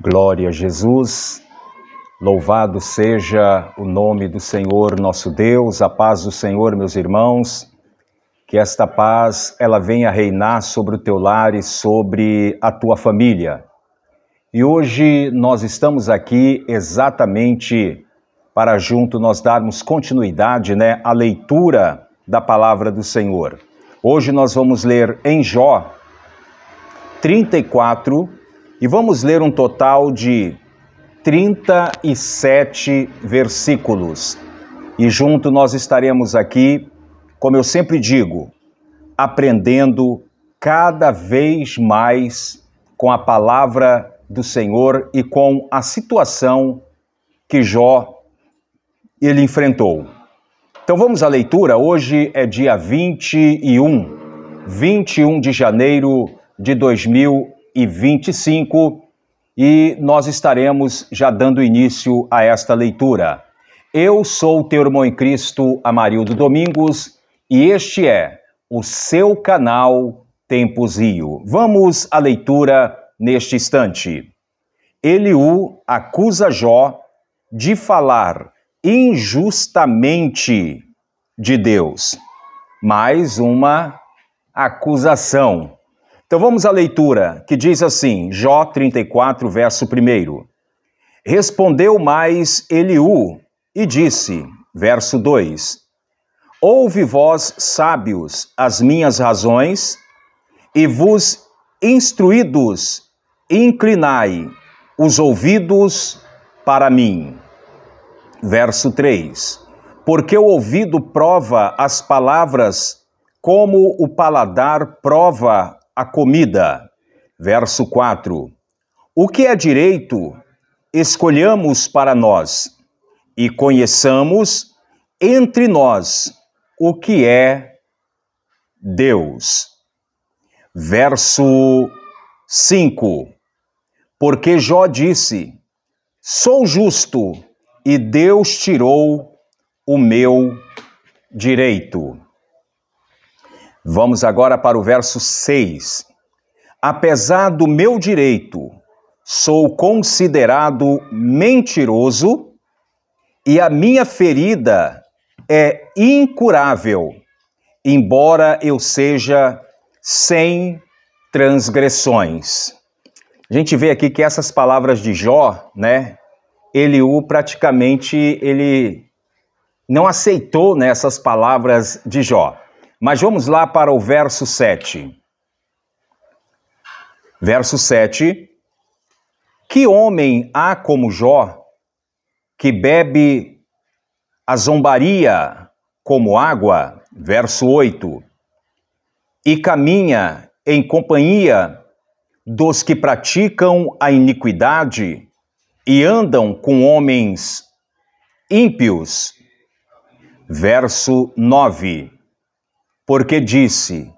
Glória a Jesus, louvado seja o nome do Senhor nosso Deus, a paz do Senhor, meus irmãos, que esta paz ela venha reinar sobre o teu lar e sobre a tua família. E hoje nós estamos aqui exatamente para junto nós darmos continuidade, à leitura da palavra do Senhor. Hoje nós vamos ler em Jó 34 e vamos ler um total de 37 versículos. E junto nós estaremos aqui, como eu sempre digo, aprendendo cada vez mais com a palavra do Senhor e com a situação que Jó ele enfrentou. Então vamos à leitura. Hoje é dia 21 de janeiro de 2025 e nós estaremos já dando início a esta leitura. Eu sou o teu irmão em Cristo, Amarildo Domingos, e este é o seu canal Tempos Rio. Vamos à leitura neste instante. Eliú acusa Jó de falar injustamente de Deus. Mais uma acusação. Então vamos à leitura, que diz assim, Jó 34, verso 1. Respondeu mais Eliú e disse, verso 2, ouve vós, sábios, as minhas razões, e vos instruídos, inclinai os ouvidos para mim. Verso 3, porque o ouvido prova as palavras, como o paladar prova a comida. Verso 4, o que é direito, escolhamos para nós, e conheçamos entre nós o que é Deus. Verso 5, porque Jó disse, sou justo, e Deus tirou o meu direito. Vamos agora para o verso 6. Apesar do meu direito, sou considerado mentiroso e a minha ferida é incurável, embora eu seja sem transgressões. A gente vê aqui que essas palavras de Jó, Eliú praticamente ele não aceitou essas palavras de Jó. Mas vamos lá para o verso 7. Verso 7. Que homem há como Jó, que bebe a zombaria como água? Verso 8. E caminha em companhia dos que praticam a iniquidade e andam com homens ímpios. Verso 9. Porque disse,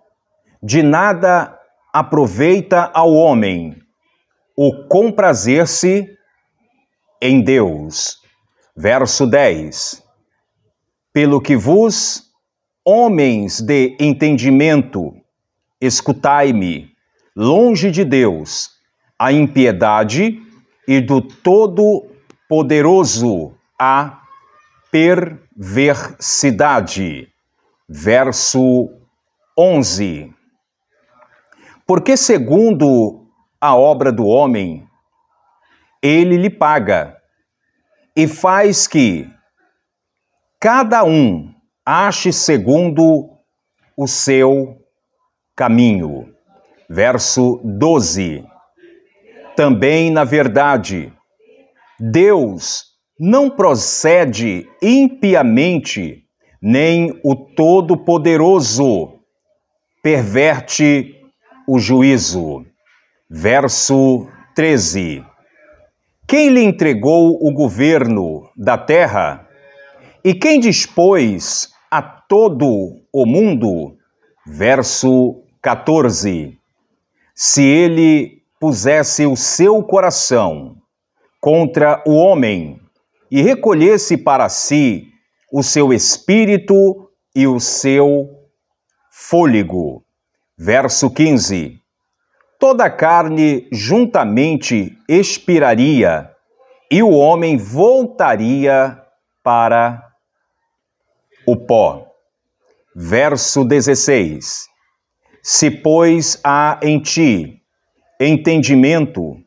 de nada aproveita ao homem o comprazer-se em Deus. Verso 10. Pelo que vos, homens de entendimento, escutai-me, longe de Deus, a impiedade e do Todo-Poderoso a perversidade. Verso 11. Porque segundo a obra do homem, ele lhe paga, e faz que cada um ache segundo o seu caminho. Verso 12. Também, na verdade, Deus não procede impiamente, nem o Todo-Poderoso perverte o juízo. Verso 13. Quem lhe entregou o governo da terra? E quem dispôs a todo o mundo? Verso 14. Se ele pusesse o seu coração contra o homem e recolhesse para si o seu espírito e o seu fôlego. Verso 15. toda a carne juntamente expiraria, e o homem voltaria para o pó. Verso 16. Se, pois, há em ti entendimento,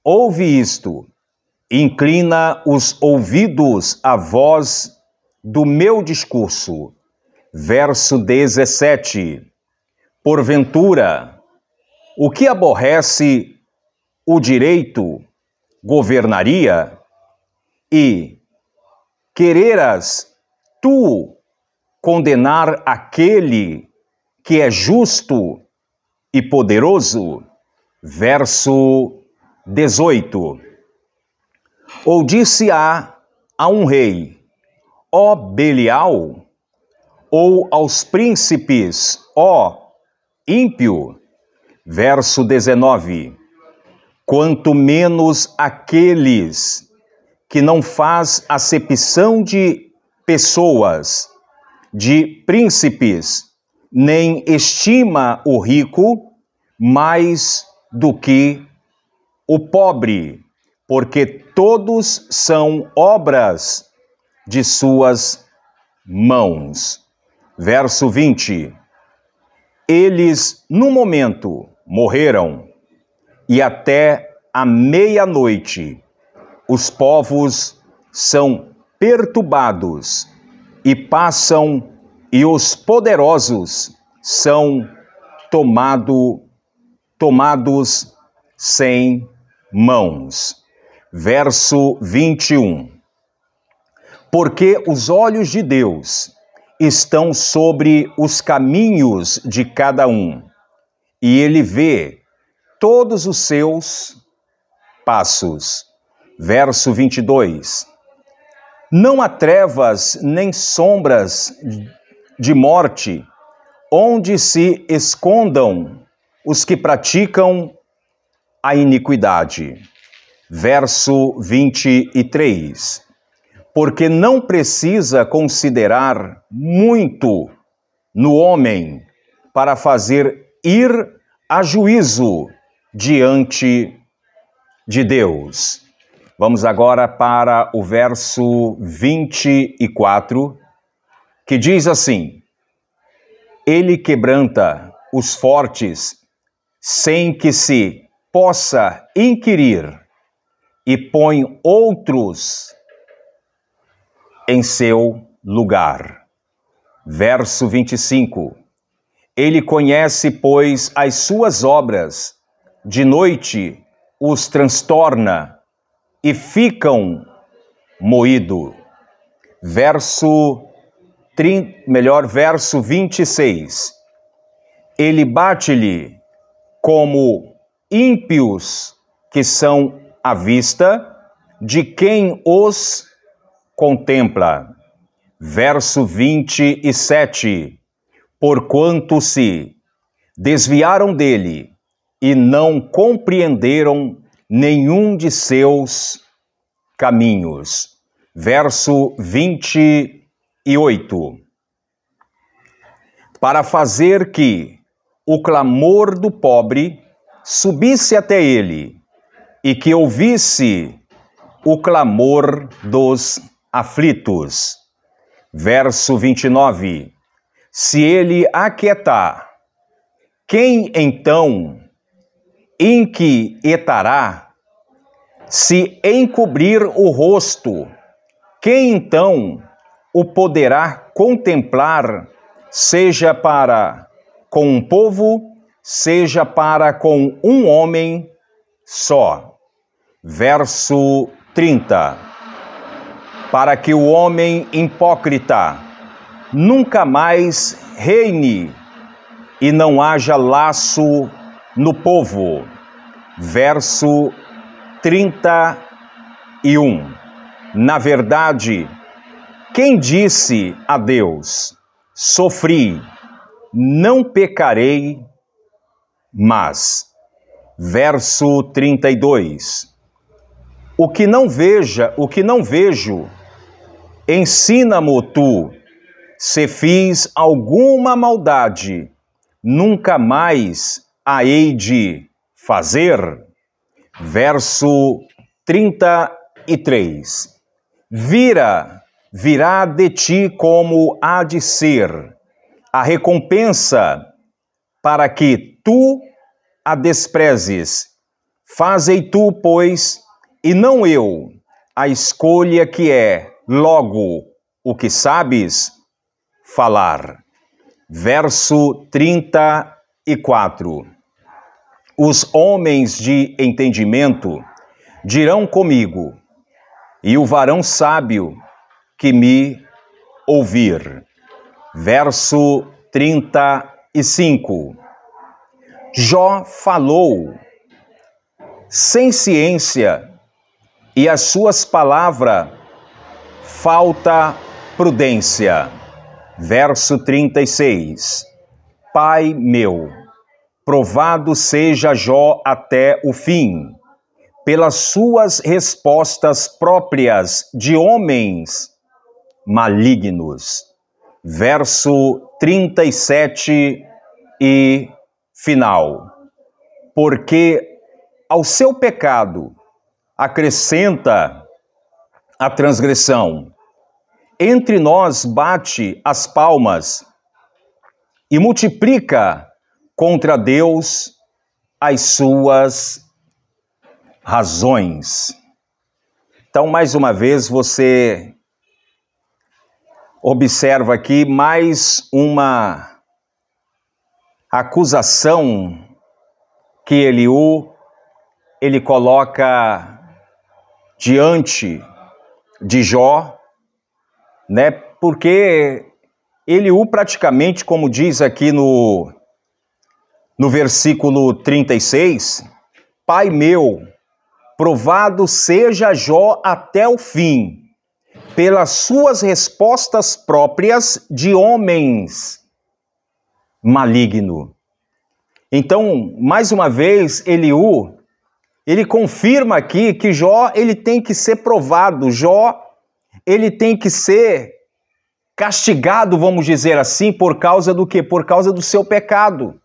ouve isto, inclina os ouvidos à voz do meu discurso. Verso 17. Porventura, o que aborrece o direito governaria, e quereras tu condenar aquele que é justo e poderoso? Verso 18. Ou disse-á a um rei, ó Belial, ou aos príncipes, ó ímpio? Verso 19. Quanto menos aqueles que não faz acepção de pessoas, de príncipes, nem estima o rico mais do que o pobre, porque todos são obras de suas mãos. Verso 20. Eles, no momento, morreram, e até a meia-noite os povos são perturbados e passam, e os poderosos são tomados sem mãos. Verso 21. Porque os olhos de Deus estão sobre os caminhos de cada um, e ele vê todos os seus passos. Verso 22. Não há trevas nem sombras de morte, onde se escondam os que praticam a iniquidade. Verso 23. Porque não precisa considerar muito no homem para fazer ir a juízo diante de Deus. Vamos agora para o verso 24, que diz assim: Ele quebranta os fortes sem que se possa inquirir, e põe outros em seu lugar. Verso 25. Ele conhece, pois, as suas obras, de noite os transtorna e ficam moídos. Verso 26. Ele bate-lhe como ímpios que são à vista de quem os contempla. Verso 27. Porquanto se desviaram dele e não compreenderam nenhum de seus caminhos. Verso 28. Para fazer que o clamor do pobre subisse até ele, e que ouvisse o clamor dos aflitos. Verso 29. Se ele aquietar, quem então inquietará? Se encobrir o rosto, quem então o poderá contemplar, seja para com um povo, seja para com um homem só? Verso 30. Para que o homem hipócrita nunca mais reine e não haja laço no povo. Verso 31. Na verdade, quem disse a Deus: sofri, não pecarei mais. Verso 32. O que não vejo, ensina-mo tu. Se fiz alguma maldade, nunca mais a hei de fazer. Verso 33. Virá de ti como há de ser a recompensa, para que tu a desprezes. Fazei tu, pois, e não eu, a escolha que é, logo, o que sabes falar. Verso 34. Os homens de entendimento dirão comigo, e o varão sábio que me ouvir. Verso 35. Jó falou sem ciência, e as suas palavras falta prudência. Verso 36. Pai meu, provado seja Jó até o fim, pelas suas respostas próprias de homens malignos. Verso 37 e final. Porque ao seu pecado acrescenta a transgressão. Entre nós bate as palmas e multiplica contra Deus as suas razões. Então, mais uma vez, você observa aqui mais uma acusação que ele coloca diante de Jó, né? Porque Eliú praticamente, como diz aqui no versículo 36, Pai meu, provado seja Jó até o fim, pelas suas respostas próprias de homens maligno. Então, mais uma vez, Eliú, ele confirma aqui que Jó, ele tem que ser provado, Jó, ele tem que ser castigado, vamos dizer assim, por causa do quê? Por causa do seu pecado.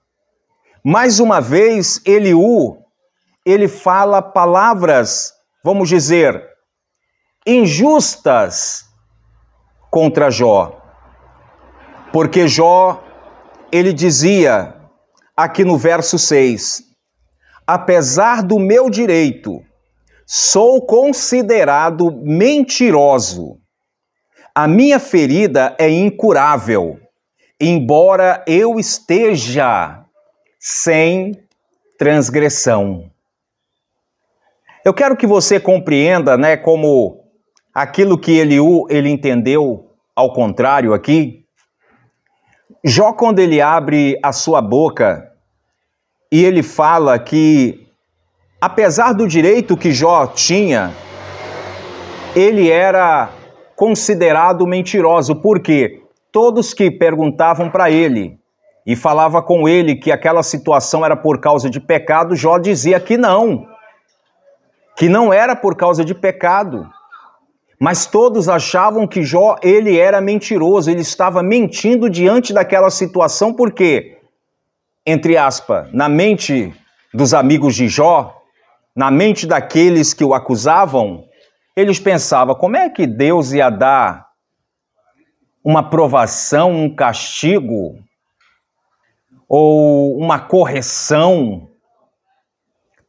Mais uma vez, Eliú, ele fala palavras, vamos dizer, injustas contra Jó. Porque Jó, ele dizia aqui no verso 6, apesar do meu direito, sou considerado mentiroso. A minha ferida é incurável, embora eu esteja sem transgressão. Eu quero que você compreenda, né, como aquilo que Eliú, ele entendeu ao contrário aqui. Jó, quando ele abre a sua boca e ele fala que, apesar do direito que Jó tinha, ele era considerado mentiroso. Por quê? Todos que perguntavam para ele e falava com ele que aquela situação era por causa de pecado, Jó dizia que não era por causa de pecado. Mas todos achavam que Jó, ele era mentiroso, ele estava mentindo diante daquela situação, porque, entre aspas, na mente dos amigos de Jó, na mente daqueles que o acusavam, eles pensavam, como é que Deus ia dar uma provação, um castigo, ou uma correção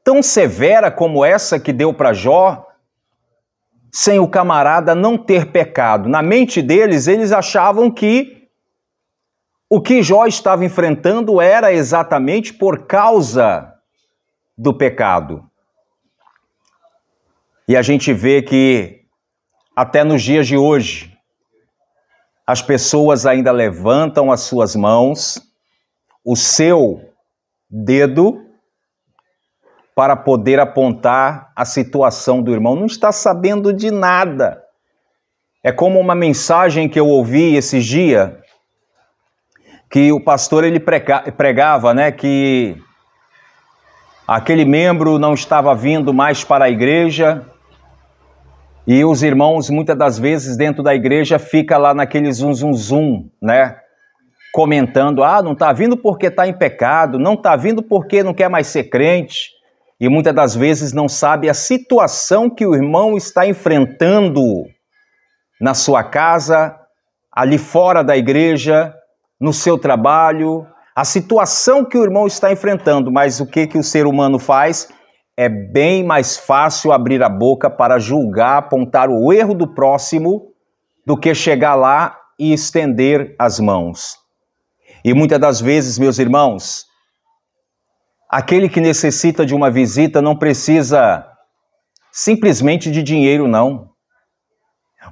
tão severa como essa que deu para Jó, sem o camarada não ter pecado? Na mente deles, eles achavam que o que Jó estava enfrentando era exatamente por causa do pecado. E a gente vê que, até nos dias de hoje, as pessoas ainda levantam as suas mãos, o seu dedo, para poder apontar a situação do irmão. Não está sabendo de nada. É como uma mensagem que eu ouvi esses dias, que o pastor ele pregava, né, que aquele membro não estava vindo mais para a igreja, e os irmãos, muitas das vezes, dentro da igreja, fica lá naquele zum, né, comentando, não está vindo porque está em pecado, não está vindo porque não quer mais ser crente, e muitas das vezes não sabe a situação que o irmão está enfrentando na sua casa, ali fora da igreja, no seu trabalho, a situação que o irmão está enfrentando, mas o que o ser humano faz? É bem mais fácil abrir a boca para julgar, apontar o erro do próximo, do que chegar lá e estender as mãos. E muitas das vezes, meus irmãos, aquele que necessita de uma visita não precisa simplesmente de dinheiro, não.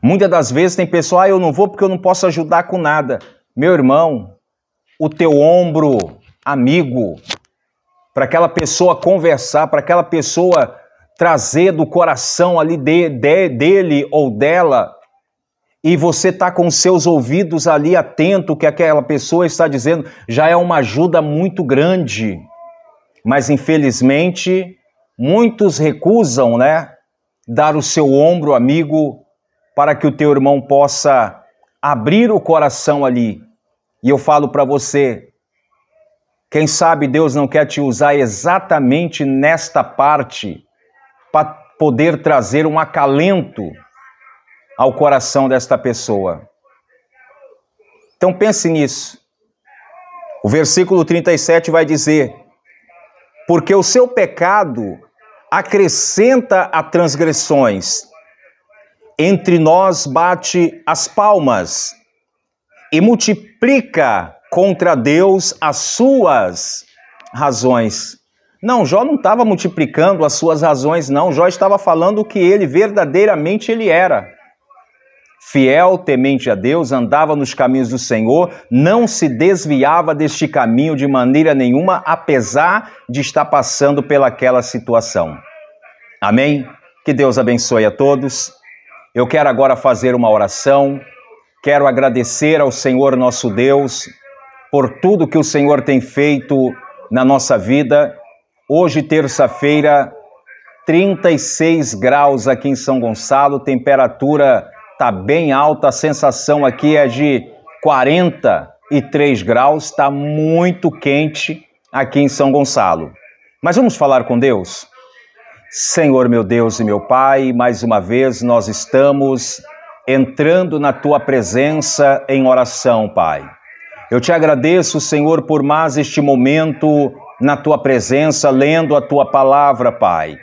Muitas das vezes tem pessoa, eu não vou porque eu não posso ajudar com nada. Meu irmão, o teu ombro amigo, para aquela pessoa conversar, para aquela pessoa trazer do coração ali dele ou dela, e você está com seus ouvidos ali atento o que aquela pessoa está dizendo, já é uma ajuda muito grande. Mas infelizmente, muitos recusam, né, dar o seu ombro amigo para que o teu irmão possa abrir o coração ali. E eu falo para você, quem sabe Deus não quer te usar exatamente nesta parte para poder trazer um acalento ao coração desta pessoa. Então pense nisso. O versículo 37 vai dizer, porque o seu pecado acrescenta a transgressões, entre nós bate as palmas e multiplica contra Deus as suas razões. Não, Jó não estava multiplicando as suas razões, não. Jó estava falando o que ele verdadeiramente ele era. Fiel, temente a Deus, andava nos caminhos do Senhor, não se desviava deste caminho de maneira nenhuma, apesar de estar passando pelaquela situação. Amém? Que Deus abençoe a todos. Eu quero agora fazer uma oração, quero agradecer ao Senhor nosso Deus por tudo que o Senhor tem feito na nossa vida. Hoje, terça-feira, 36 graus aqui em São Gonçalo, temperatura está bem alta, a sensação aqui é de 43 graus, está muito quente aqui em São Gonçalo. Mas vamos falar com Deus? Senhor meu Deus e meu Pai, mais uma vez nós estamos entrando na Tua presença em oração, Pai. Eu te agradeço, Senhor, por mais este momento na Tua presença, lendo a Tua palavra, Pai.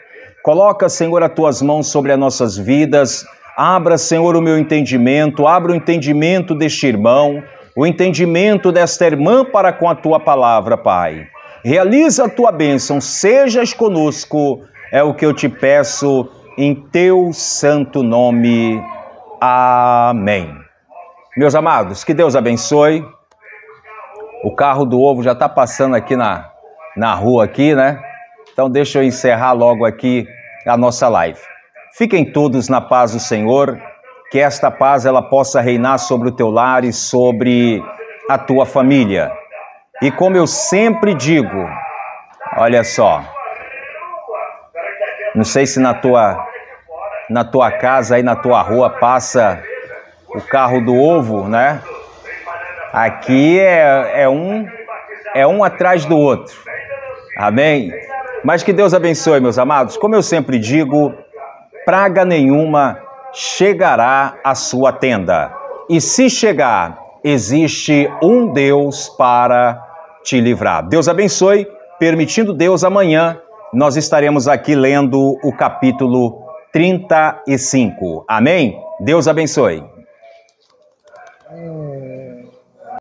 Coloca, Senhor, as Tuas mãos sobre as nossas vidas. Abra, Senhor, o meu entendimento, abra o entendimento deste irmão, o entendimento desta irmã para com a Tua palavra, Pai. Realiza a Tua bênção, sejas conosco, é o que eu te peço em Teu santo nome. Amém. Meus amados, que Deus abençoe. O carro do ovo já está passando aqui na rua aqui, né? Então deixa eu encerrar logo aqui a nossa live. Fiquem todos na paz do Senhor, que esta paz ela possa reinar sobre o teu lar e sobre a tua família. E como eu sempre digo, olha só, não sei se na tua casa, aí na tua rua passa o carro do ovo, né? Aqui é um atrás do outro. Amém? Mas que Deus abençoe, meus amados. Como eu sempre digo, praga nenhuma chegará à sua tenda. E se chegar, existe um Deus para te livrar. Deus abençoe. Permitindo Deus, amanhã nós estaremos aqui lendo o capítulo 35. Amém? Deus abençoe.